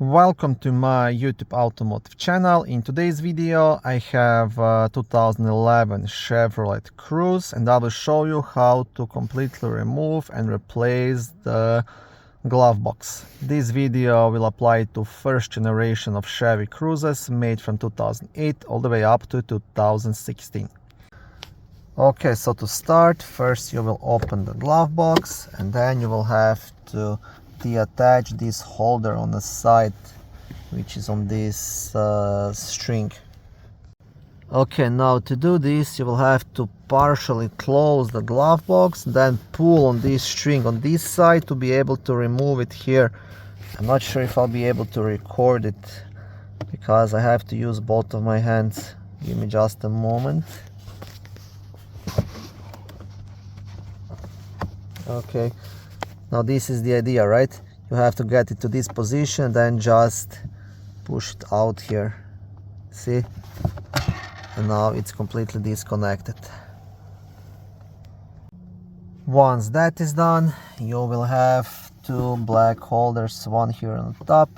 Welcome to my YouTube automotive channel. In today's video I have a 2011 Chevrolet Cruze and I will show you how to completely remove and replace the glove box. This video will apply to first generation of Chevy Cruzes made from 2008 all the way up to 2016. Okay, so to start, first you will open the glove box and then you will have to detach this holder on the side, which is on this string. Okay, now to do this you will have to partially close the glove box, then pull on this string on this side to be able to remove it here. I'm not sure if I'll be able to record it because I have to use both of my hands. Give me just a moment. Okay, now this is the idea, right? You have to get it to this position, then just push it out here. See? And now it's completely disconnected. Once that is done, you will have two black holders, one here on the top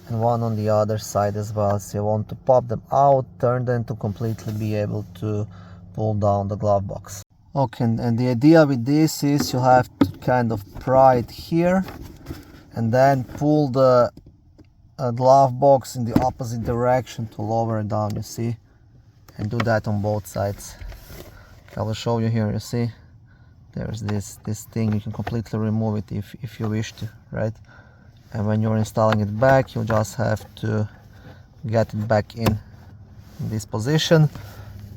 and one on the other side as well. So you want to pop them out, turn them to completely be able to pull down the glove box. Okay, and the idea with this is you have to kind of pry it here and then pull the glove box in the opposite direction to lower it down, you see, and do that on both sides. I will show you here. You see, there's this thing. You can completely remove it if you wish to, right? And when you're installing it back, you just have to get it back in this position,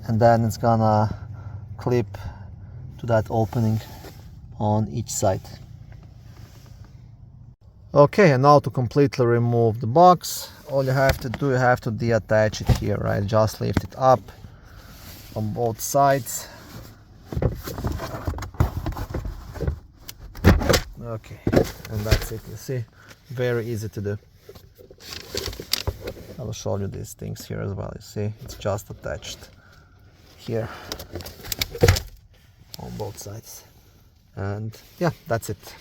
and then it's gonna clip to that opening on each side. Okay, and now to completely remove the box, all you have to do, you have to detach it here, right? Just lift it up on both sides. Okay, and that's it. You see, very easy to do. I will show you these things here as well. You see, it's just attached here on both sides, and yeah, that's it.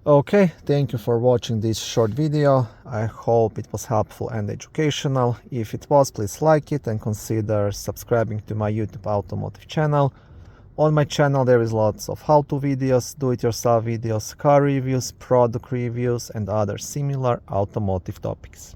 Okay, thank you for watching this short video. I hope it was helpful and educational. If it was, please like it and consider subscribing to my YouTube automotive channel. On my channel there is lots of how-to videos, do-it-yourself videos, car reviews, product reviews and other similar automotive topics.